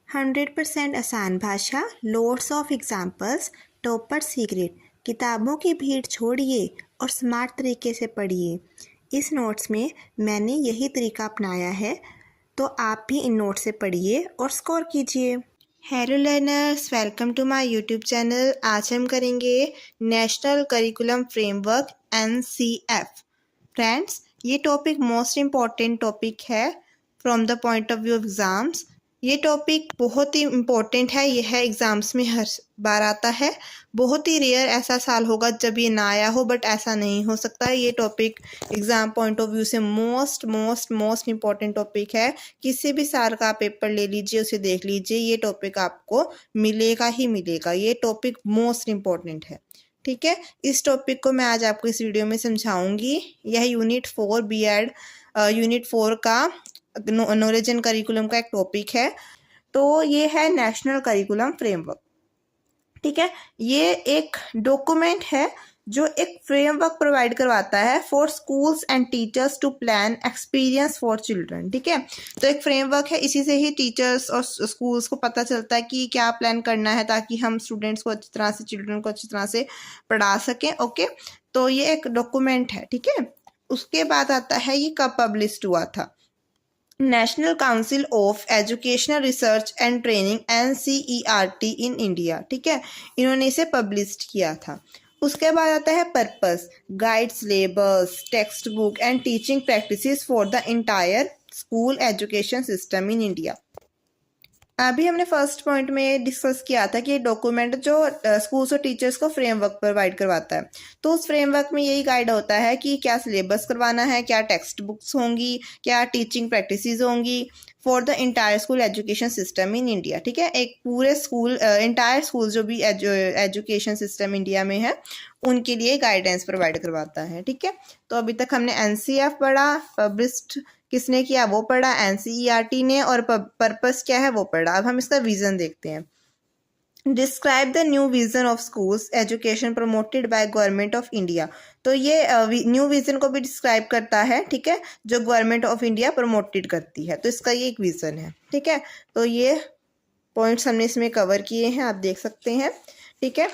100% आसान भाषा, loads of examples, topper secret. किताबों की भीड़ छोड़िए और स्मार्ट तरीके से पढ़िए। इस नोट्स में मैंने यही तरीका अपनाया है, तो आप भी इन नोट्स से पढ़िए और स्कोर कीजिए। Hello learners, welcome to my YouTube channel. आज हम करेंगे national curriculum framework NCF। Friends, ये टॉपिक मोस्ट इम्पॉर्टेंट टॉपिक है from the point of view of exams. ये टॉपिक बहुत ही इम्पोर्टेंट है, यह है एग्ज़ाम्स में हर बार आता है। बहुत ही रेयर ऐसा साल होगा जब ये ना आया हो, बट ऐसा नहीं हो सकता। ये topic exam point of view से मोस्ट इम्पॉर्टेंट टॉपिक है। किसी भी साल का आप पेपर ले लीजिए, उसे देख लीजिए, ये टॉपिक आपको मिलेगा ही मिलेगा। ये टॉपिक मोस्ट इम्पॉर्टेंट है, ठीक है। इस टॉपिक को मैं आज आपको इस वीडियो में समझाऊंगी। यह यूनिट 4 BEd यूनिट 4 का नॉलेज एंड करिकुलम का एक टॉपिक है। तो ये है नेशनल करिकुलम फ्रेमवर्क, ठीक है। ये एक डॉक्यूमेंट है जो एक फ्रेमवर्क प्रोवाइड करवाता है for schools and teachers to plan experience for children, ठीक है। तो एक फ्रेमवर्क है, इसी से ही टीचर्स और स्कूल्स को पता चलता है कि क्या प्लान करना है ताकि हम स्टूडेंट्स को अच्छी तरह से, चिल्ड्रन को अच्छी तरह से पढ़ा सकें। ओके, तो ये एक डॉक्यूमेंट है, ठीक है। उसके बाद आता है ये कब पब्लिश हुआ था। National council of educational research and training NCERT in India, ठीक है, इन्होंने इसे पब्लिश किया था। उसके बाद आता है purpose, guide, syllabus, text book and teaching practices for the entire school education system in India. अभी हमने फर्स्ट पॉइंट में डिस्कस किया था कि ये डॉक्यूमेंट जो स्कूल्स और टीचर्स को फ्रेमवर्क प्रोवाइड करवाता है। तो उस फ्रेमवर्क में यही गाइड होता है कि क्या सिलेबस करवाना है, क्या टेक्स्ट बुक्स होंगी, क्या टीचिंग प्रैक्टिसेस होंगी for the entire school education system in India, ठीक है। एक पूरे स्कूल, इंटायर स्कूल जो भी एजुकेशन सिस्टम इंडिया में है, उनके लिए गाइडेंस प्रोवाइड करवाता है, ठीक है। तो अभी तक हमने NCF पढ़ा, पब्लिश्ड किसने किया वो पढ़ा, NCERT ने, और पर्पस क्या है वो पढ़ा। अब हम इसका विजन देखते हैं। Describe the new vision of schools education promoted by government of India. तो ये न्यू विजन को भी डिस्क्राइब करता है, ठीक है, जो गवर्नमेंट ऑफ इंडिया प्रमोटेड करती है। तो इसका ये एक विजन है, ठीक है। तो ये पॉइंट्स हमने इसमें कवर किए हैं, आप देख सकते हैं, ठीक है।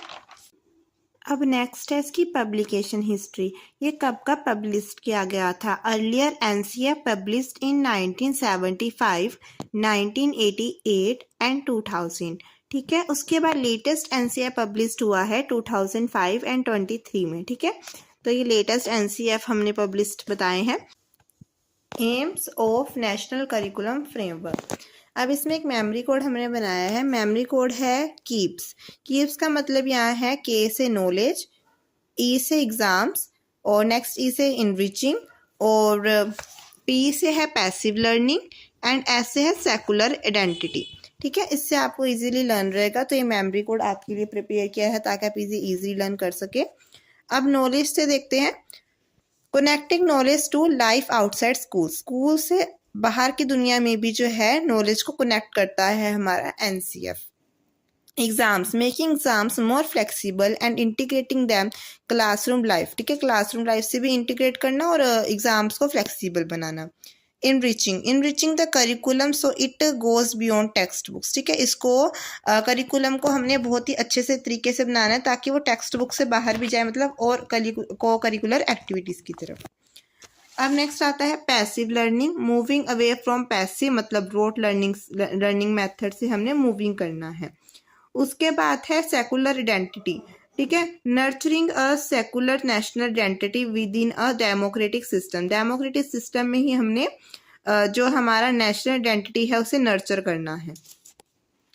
अब नेक्स्ट है इसकी पब्लिकेशन हिस्ट्री। ये कब का पब्लिश किया गया था। Earlier NCF published in 1975, 1988 and 2000, ठीक है। उसके बाद लेटेस्ट NCF पब्लिश्ड हुआ है 2005 एंड 23 में, ठीक है। तो ये लेटेस्ट NCF हमने पब्लिश्ड बताए हैं। AIIMS of national curriculum framework. अब इसमें एक मेमोरी कोड हमने बनाया है। मेमोरी कोड है कीप्स। कीप्स का मतलब यहाँ है K से नॉलेज, E से एग्जाम्स, और नेक्स्ट E से इनरिचिंग, और P से है पैसिव लर्निंग, एंड S से है सेकुलर आइडेंटिटी, ठीक है। इससे आपको इजीली लर्न रहेगा। तो ये मेमोरी कोड आपके लिए प्रिपेयर किया है ताकि आप इजीली लर्न कर सके। अब नॉलेज से देखते हैं। Connecting knowledge to life outside school. School से बाहर की दुनिया में भी जो है नॉलेज को कनेक्ट करता है हमारा NCF। Exams, making exams more flexible and integrating them classroom life, ठीक है। क्लासरूम लाइफ से भी इंटीग्रेट करना और एग्जाम्स को flexible banana. Enriching the curriculum so it goes beyond text books, ठीक है। इसको करिकुलम को हमने बहुत ही अच्छे से तरीके से बनाना है ताकि वो टेक्स्ट बुक से बाहर भी जाए, मतलब और को करिकुलर एक्टिविटीज़ की तरफ। अब नेक्स्ट आता है passive learning, moving away from passive, मतलब रोट लर्निंग मेथड से हमने मूविंग करना है। उसके बाद है सेकुलर आइडेंटिटी, ठीक है। Nurturing a secular national identity with in a democratic system. Democratic system में ही हमने जो हमारा नेशनल आइडेंटिटी है उसे नर्चर करना है।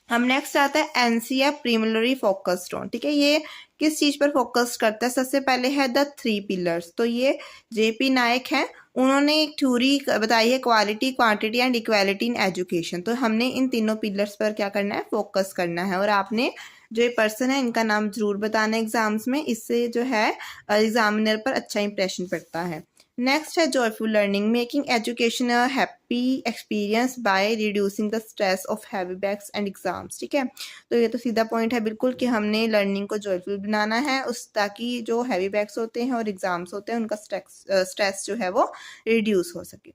हम नेक्स्ट आता है NCF प्रीलिमिनरी फोकस्ड ऑन, ठीक है। ये किस चीज़ पर फोकस करता है। सबसे पहले है द 3 पिलर्स। तो ये JP नायक हैं, उन्होंने एक थ्योरी बताई है, quality, quantity and equality in education. तो हमने इन तीनों पिलर्स पर क्या करना है, फोकस करना है। और आपने जो ये पर्सन है इनका नाम जरूर बताना है एग्जाम्स में, इससे जो है एग्जामिनर पर अच्छा इंप्रेशन पड़ता है। नेक्स्ट है joyful learning, making education a happy experience by reducing the stress of heavy bags and exams, ठीक है। तो ये तो सीधा पॉइंट है बिल्कुल कि हमने लर्निंग को जॉयफुल बनाना है, उस ताकि जो हैवी बैक्स होते हैं और एग्जाम्स होते हैं उनका स्ट्रेस जो है वो रिड्यूस हो सके।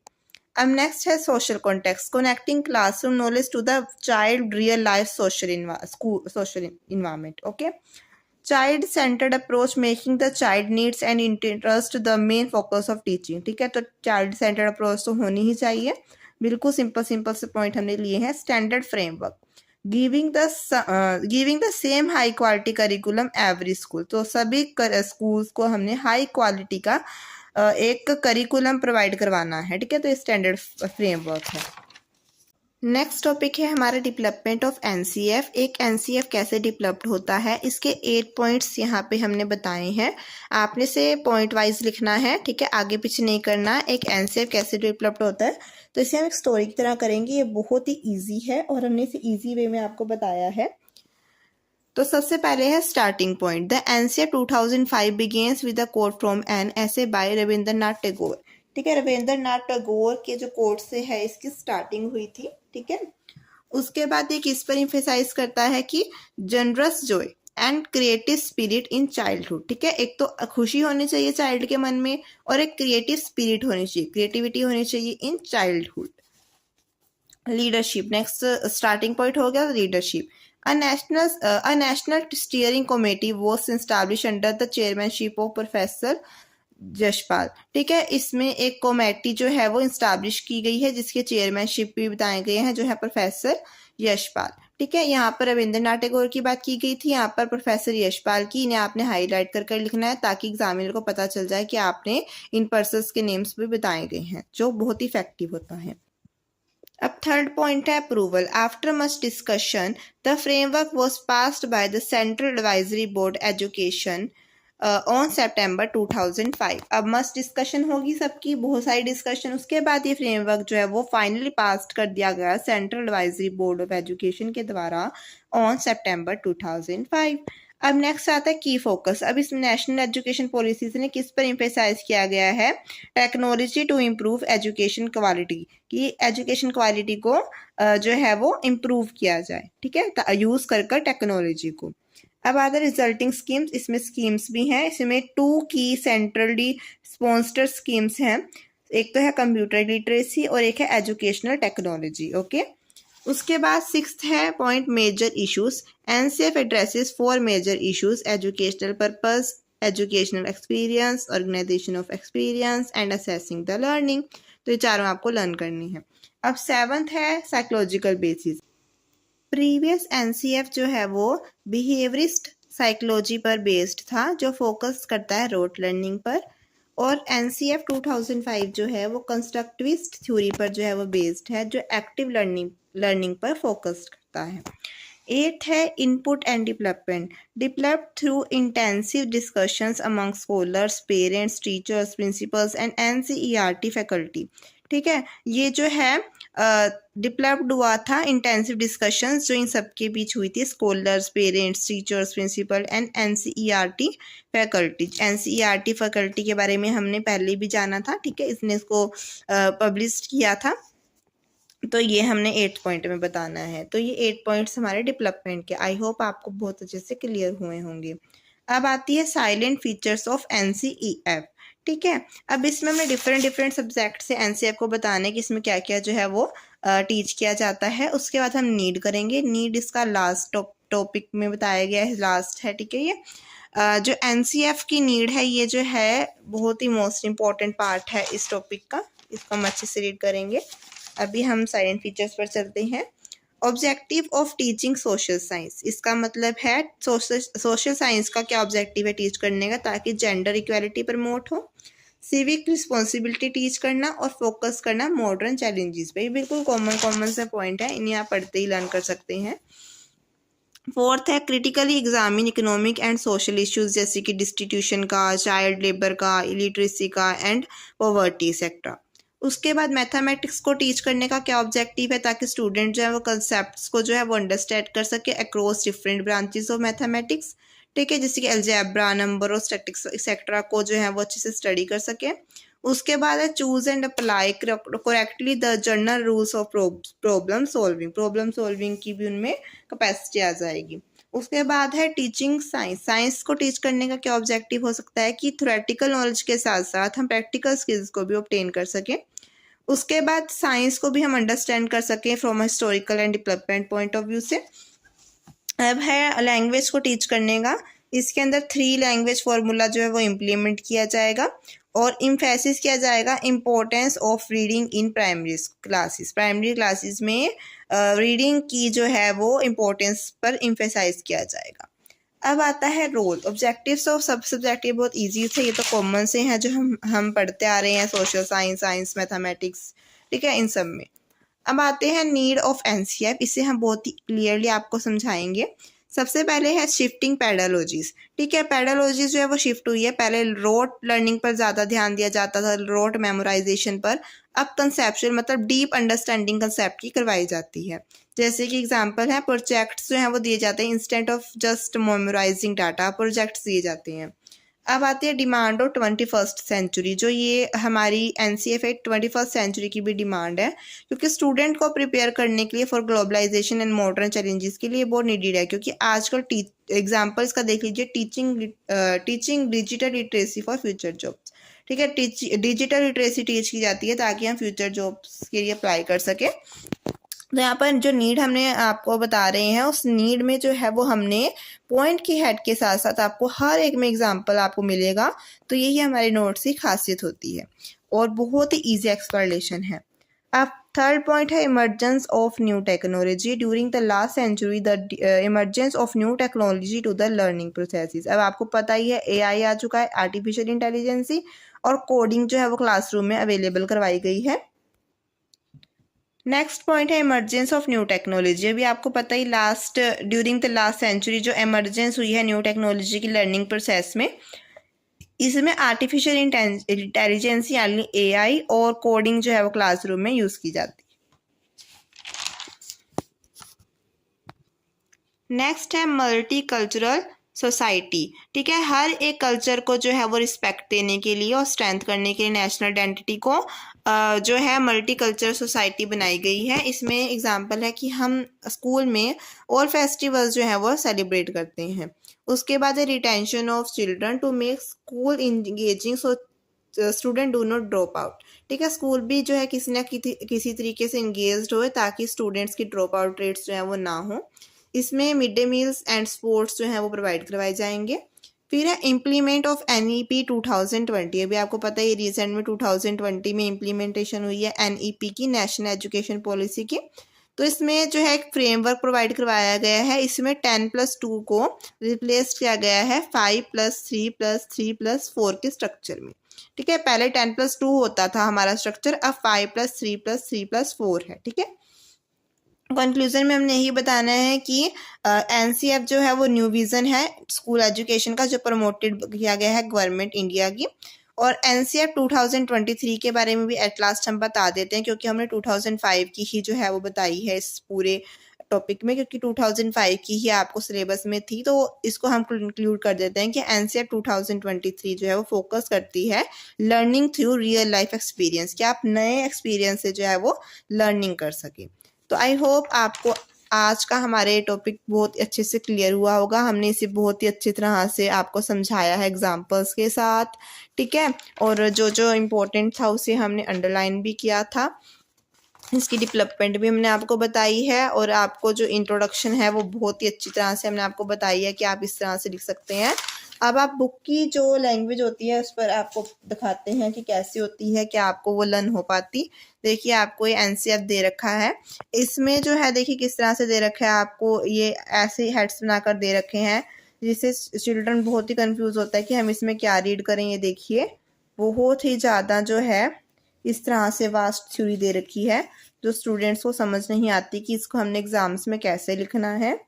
अब नेक्स्ट है social context, connecting classroom knowledge to the child real life social environment. Okay, child centred approach making the child needs and interest the main focus of teaching. ठीक है, तो चाइल्ड सेंटर्ड अप्रोच तो होनी ही चाहिए। बिल्कुल simple simple से point हमने लिए हैं। Standard framework, giving the same high quality curriculum every school, तो सभी स्कूल्स को हमने हाई क्वालिटी का एक करिकुलम प्रोवाइड करवाना है। ठीक है, तो स्टैंडर्ड फ्रेमवर्क है। नेक्स्ट टॉपिक है हमारा डेवलपमेंट ऑफ एनसीएफ। एक एनसीएफ कैसे डेवलप्ड होता है, इसके 8 पॉइंट्स यहाँ पे हमने बताए हैं। आपने से पॉइंट वाइज लिखना है। ठीक है, आगे पीछे नहीं करना। एक एनसीएफ कैसे डेवलप्ड होता है, तो इसे हम एक स्टोरी की तरह करेंगे। ये बहुत ही ईजी है और हमने इसे ईजी वे में आपको बताया है। तो सबसे पहले है starting point. The NCF 2005 begins with a quote from an essay by Rabindranath Tagore. ठीक है, रविंद्रनाथ टैगोर के जो कोट से है इसकी स्टार्टिंग हुई थी। ठीक है, उसके बाद ये किस पर इम्फेसाइज करता है कि generous Joy and creative spirit in childhood. ठीक है, एक तो खुशी होनी चाहिए चाइल्ड के मन में और एक क्रिएटिव स्पिरिट होनी चाहिए, क्रिएटिविटी होनी चाहिए in childhood. Leadership, next starting point हो गया leadership. A national steering committee was established under the chairmanship of professor Yashpal. ठीक है, इसमें एक कमेटी जो है वो इस्टेब्लिश की गई है जिसके चेयरमैनशिप भी बताए गए हैं जो है प्रोफेसर यशपाल। ठीक है, यहाँ पर रविंद्रनाथ टैगोर की बात की गई थी, यहाँ पर प्रोफेसर यशपाल की। इन्हें आपने हाईलाइट कर लिखना है ताकि एग्जामिनर को पता चल जाए कि आपने इन पर्सन्स के नेम्स भी बताए गए हैं, जो बहुत ही इफेक्टिव होता है। अब थर्ड पॉइंट है approval. After much discussion the framework was passed by the central advisory board education on सितंबर 2005। अब मस्ट डिस्कशन होगी सबकी, बहुत सारी डिस्कशन, उसके बाद ये फ्रेमवर्क जो है वो फाइनली पास कर दिया गया central advisory board of education के द्वारा ऑन सितंबर 2005। अब नेक्स्ट आता है की फोकस। अब इसमें नेशनल एजुकेशन पॉलिसीज ने किस पर इम्फेसाइज किया गया है, technology to improve education quality, कि एजुकेशन क्वालिटी को जो है वो इम्प्रूव किया जाए। ठीक है, यूज कर टेक्नोलॉजी को। अब आता है रिजल्टिंग स्कीम्स। इसमें स्कीम्स भी हैं, इसमें 2 की सेंट्रली स्पॉन्सर्ड स्कीम्स हैं। एक तो है कंप्यूटर लिटरेसी और एक है एजुकेशनल टेक्नोलॉजी। ओके, उसके बाद 6th है point major issues. NCF addresses 4 major issues, educational purpose, educational experience, organisation of experience and assessing the learning. तो ये चारों आपको लर्न करनी है। अब 7th है साइकोलॉजिकल बेसिस। प्रीवियस एनसीएफ जो है वो बिहेवियरिस्ट साइकोलॉजी पर बेस्ड था, जो फोकस करता है रोट लर्निंग पर। और एनसीएफ 2005 जो है वो कंस्ट्रक्टिविस्ट थ्योरी पर जो है वो बेस्ड है, जो एक्टिव लर्निंग पर फोकस करता है। 8th है input and development, developed through intensive discussions among scholars, parents, teachers, principles and NCERT faculty. ठीक है, ये जो है डेवलप्ड हुआ था इंटेंसिव डिस्कशंस जो इन सबके बीच हुई थी, scholars, parents, teachers, principal and NCERT faculty. NCERT faculty के बारे में हमने पहले भी जाना था। ठीक है, इसने इसको पब्लिश किया था, तो ये हमने 8 पॉइंट में बताना है। तो ये 8 पॉइंट्स हमारे डेवलपमेंट के, आई होप आपको बहुत अच्छे से क्लियर हुए होंगे। अब आती है साइलेंट फीचर्स ऑफ एनसीईएफ। ठीक है, अब इसमें हमने डिफरेंट सब्जेक्ट से एनसीएफ को बताने कि इसमें क्या क्या जो है वो टीच किया जाता है। उसके बाद हम नीड करेंगे। नीड इसका लास्ट टॉपिक में बताया गया है, लास्ट है। ठीक है, ये जो एनसीएफ की नीड है ये जो है बहुत ही मोस्ट इम्पॉर्टेंट पार्ट है इस टॉपिक का, इसको हम अच्छे से रीड करेंगे। अभी हम साइलेंट फीचर्स पर चलते हैं। Objective of teaching social science, इसका मतलब है सोशल साइंस का क्या ऑब्जेक्टिव है टीच करने का, ताकि जेंडर इक्वालिटी प्रमोट हो। सिविक रिस्पॉन्सिबिलिटी टीच करना और फोकस करना मॉडर्न चैलेंजेस पे। बिल्कुल कॉमन से पॉइंट है, इन्हें आप पढ़ते ही लर्न कर सकते हैं। 4th है critically examine economic and social issues, जैसे कि डिस्ट्रीब्यूशन का, चाइल्ड लेबर का, इलिटरेसी का एंड पॉवर्टी एक्सेट्रा। उसके बाद मैथमेटिक्स को टीच करने का क्या ऑब्जेक्टिव है, ताकि स्टूडेंट जो है वो कंसेप्ट्स को जो है वो अंडरस्टैंड कर सके across different branches of mathematics. ठीक है, जैसे कि अलजेब्रा, नंबर और स्टैटिस्टिक्स एक्सेट्रा को जो है वो अच्छे से स्टडी कर सके। उसके बाद है choose and apply correctly the general rules of problem solving की भी उनमें कैपेसिटी आ जाएगी। उसके बाद है टीचिंग साइंस। साइंस को टीच करने का क्या ऑब्जेक्टिव हो सकता है कि थ्योरेटिकल नॉलेज के साथ साथ हम प्रैक्टिकल स्किल्स को भी ऑब्टेन कर सकें। उसके बाद साइंस को भी हम अंडरस्टैंड कर सकें from historical and development point of view से। अब है लैंग्वेज को टीच करने का। इसके अंदर 3 लैंग्वेज फार्मूला जो है वो इम्प्लीमेंट किया जाएगा और इम्फेसिस किया जाएगा importance of reading in primary classes. Primary classes में रीडिंग की जो है वो इम्पोर्टेंस पर इम्फेसाइज किया जाएगा। अब आता है रोल। ऑब्जेक्टिव्स ऑफ सब सब्जेक्टिव बहुत इजी थे, ये तो कॉमन से हैं जो हम पढ़ते आ रहे हैं, सोशल साइंस, साइंस, मैथमेटिक्स, ठीक है, इन सब में। अब आते हैं नीड ऑफ एनसीएफ। इसे हम बहुत ही क्लियरली आपको समझाएंगे। सबसे पहले है शिफ्टिंग पैडालॉजीज, ठीक है। पैडालॉजीज जो है वो शिफ्ट हुई है। पहले रोट लर्निंग पर ज़्यादा ध्यान दिया जाता था, रोट मेमोराइजेशन पर। अब कंसेप्चुअल मतलब डीप अंडरस्टैंडिंग कंसेप्ट की करवाई जाती है। जैसे कि एग्जांपल है, प्रोजेक्ट्स जो हैं वो दिए जाते हैं instant of just memorising data, projects दिए जाते हैं। अब आती है डिमांड ऑफ 21st सेंचुरी। जो ये हमारी एनसीएफ 21st सेंचुरी की भी डिमांड है, क्योंकि स्टूडेंट को प्रिपेयर करने के लिए for globalisation and modern challenges के लिए बहुत नीडेड है। क्योंकि आजकल एग्जांपल्स का देख लीजिए, teaching digital literacy for future jobs, ठीक है। डिजिटल लिटरेसी टीच की जाती है ताकि हम फ्यूचर जॉब्स के लिए अप्लाई कर सकें। तो यहाँ पर जो नीड हमने आपको बता रहे हैं, उस नीड में जो है वो हमने पॉइंट की हेड के साथ साथ आपको हर एक में एग्जांपल आपको मिलेगा। तो यही हमारे नोट्स की खासियत होती है और बहुत ही इजी एक्सप्लेनेशन है। अब थर्ड पॉइंट है emergence of new technology during the last century, the emergence of new technology to the learning processes. अब आपको पता ही है एआई आ चुका है, आर्टिफिशियल इंटेलिजेंसी, और कोडिंग जो है वो क्लासरूम में अवेलेबल करवाई गई है। नेक्स्ट पॉइंट है इमर्जेंस ऑफ न्यू टेक्नोलॉजी। अभी आपको पता ही ड्यूरिंग द लास्ट सेंचुरी जो इमर्जेंस हुई है न्यू टेक्नोलॉजी की लर्निंग प्रोसेस में, इसमें आर्टिफिशियल इंटेलिजेंस यानी एआई और कोडिंग जो है वो क्लासरूम में यूज़ की जाती है। नेक्स्ट है मल्टी कल्चरल सोसाइटी, ठीक है। हर एक कल्चर को जो है वो रिस्पेक्ट देने के लिए और स्ट्रेंथ करने के लिए नेशनल आइडेंटिटी को जो है मल्टी कल्चरल सोसाइटी बनाई गई है। इसमें एग्जांपल है कि हम स्कूल में और फेस्टिवल्स जो है वो सेलिब्रेट करते हैं। उसके बाद है retention of children to make school engaging so student do not drop out, ठीक है। स्कूल भी जो है किसी न किसी तरीके से इंगेज्ड हो ताकि स्टूडेंट्स की ड्रॉप आउट रेट्स जो है वो ना हो। इसमें mid day meals and sports जो हैं वो प्रोवाइड करवाए जाएंगे। फिर है इम्प्लीमेंट ऑफ एनईपी 2020। अभी आपको पता है रिसेंट में 2020 में इम्प्लीमेंटेशन हुई है एनईपी की, नेशनल एजुकेशन पॉलिसी की। तो इसमें जो है एक फ्रेमवर्क प्रोवाइड करवाया गया है। इसमें 10+2 को रिप्लेस किया गया है 5+3+3+4 के स्ट्रक्चर में, ठीक है। पहले 10+2 होता था हमारा स्ट्रक्चर, अब 5+3+3+4 है, ठीक है। कंक्लूजन में हमने यही बताना है कि एनसीएफ जो है वो न्यू विज़न है स्कूल एजुकेशन का, जो प्रमोटेड किया गया है गवर्नमेंट इंडिया की। और एनसीएफ 2023 के बारे में भी एट लास्ट हम बता देते हैं, क्योंकि हमने 2005 की ही जो है वो बताई है इस पूरे टॉपिक में, क्योंकि 2005 की ही आपको सिलेबस में थी। तो इसको हम इंक्लूड कर देते हैं कि एनसीएफ 2023 जो है वो फोकस करती है learning through real life experience, कि आप नए एक्सपीरियंस से जो है वो लर्निंग कर सकें। तो आई होप आपको आज का हमारे टॉपिक बहुत अच्छे से क्लियर हुआ होगा। हमने इसे बहुत ही अच्छी तरह से आपको समझाया है एग्जांपल्स के साथ, ठीक है। और जो जो इम्पोर्टेंट था उसे हमने अंडरलाइन भी किया था, इसकी डेवलपमेंट भी हमने आपको बताई है। और आपको जो इंट्रोडक्शन है वो बहुत ही अच्छी तरह से हमने आपको बताई है कि आप इस तरह से लिख सकते हैं। अब आप बुक की जो लैंग्वेज होती है उस पर आपको दिखाते हैं कि कैसी होती है, क्या आपको वो लर्न हो पाती। देखिए आपको ये एनसीएफ दे रखा है, इसमें जो है देखिए किस तरह से दे रखा है आपको, ये ऐसे हेड्स बनाकर दे रखे हैं जिससे चिल्ड्रन बहुत ही कंफ्यूज होता है कि हम इसमें क्या रीड करें। ये देखिए बहुत ही ज़्यादा जो है इस तरह से वास्ट थ्योरी दे रखी है, जो स्टूडेंट्स को समझ नहीं आती कि इसको हमने एग्जाम्स में कैसे लिखना है।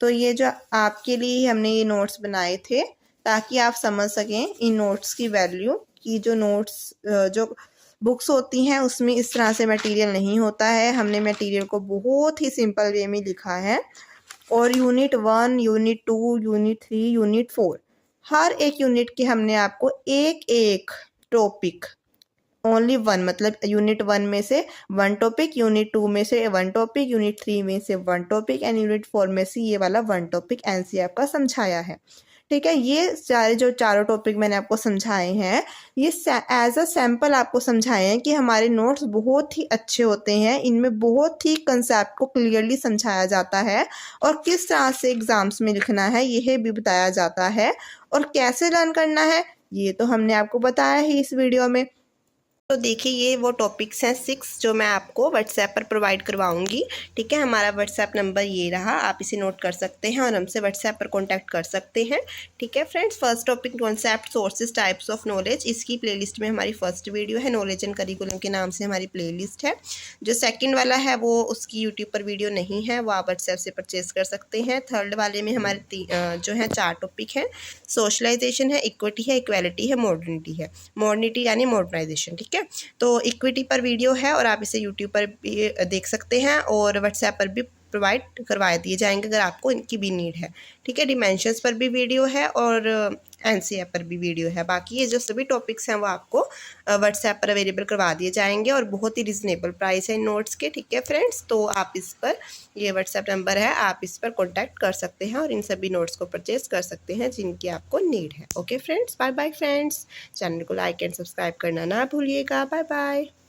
तो ये जो आपके लिए हमने ये नोट्स बनाए थे ताकि आप समझ सकें इन नोट्स की वैल्यू, कि जो नोट्स जो बुक्स होती हैं उसमें इस तरह से मटेरियल नहीं होता है। हमने मटेरियल को बहुत ही सिंपल वे में लिखा है। और यूनिट 1, यूनिट 2, यूनिट 3, यूनिट 4, हर एक यूनिट के हमने आपको एक एक टॉपिक, ओनली 1 मतलब यूनिट 1 में से 1 टॉपिक, यूनिट 2 में से 1 टॉपिक, यूनिट 3 में से 1 टॉपिक एंड यूनिट 4 में से ये वाला 1 टॉपिक एनसीएफ का समझाया है, ठीक है। ये सारे जो चारों टॉपिक मैंने आपको समझाए हैं, ये एज अ सैम्पल आपको समझाए हैं कि हमारे नोट्स बहुत ही अच्छे होते हैं। इनमें बहुत ही कंसेप्ट को क्लियरली समझाया जाता है और किस तरह से एग्ज़ाम्स में लिखना है यह भी बताया जाता है, और कैसे लर्न करना है ये तो हमने आपको बताया ही इस वीडियो में। तो देखिए ये वो टॉपिक्स हैं 6 जो मैं आपको व्हाट्सएप पर प्रोवाइड करवाऊंगी। ठीक है, हमारा व्हाट्सएप नंबर ये रहा, आप इसे नोट कर सकते हैं और हमसे व्हाट्सएप पर कांटेक्ट कर सकते हैं। ठीक है friends, first topic concept sources types of knowledge, इसकी प्लेलिस्ट में हमारी फर्स्ट वीडियो है, नॉलेज एंड करिकुलम के नाम से हमारी प्लेलिस्ट है। जो सेकेंड वाला है वो उसकी यूट्यूब पर वीडियो नहीं है, वो आप व्हाट्सएप से परचेज कर सकते हैं। थर्ड वाले में हमारे जो है 4 टॉपिक हैं, सोशलाइजेशन है, इक्विटी है, इक्वालिटी है, मॉडर्निटी है। मॉडर्निटी यानी मॉडर्नाइजेशन। ठीक है, तो इक्विटी पर वीडियो है और आप इसे यूट्यूब पर भी देख सकते हैं और व्हाट्सएप पर भी प्रोवाइड करवा दिए जाएंगे अगर आपको इनकी भी नीड है। ठीक है, डिमेंशंस पर भी वीडियो है और एनसीएफ पर भी वीडियो है। बाकी ये जो सभी टॉपिक्स हैं वो आपको व्हाट्सएप पर अवेलेबल करवा दिए जाएंगे और बहुत ही रिजनेबल प्राइस है इन नोट्स के। ठीक है फ्रेंड्स, तो आप इस पर, ये व्हाट्सएप नंबर है, आप इस पर कॉन्टैक्ट कर सकते हैं और इन सभी नोट्स को परचेज कर सकते हैं जिनकी आपको नीड है। Okay friends, bye bye friends, channel को लाइक एंड सब्सक्राइब करना ना भूलिएगा। Bye bye.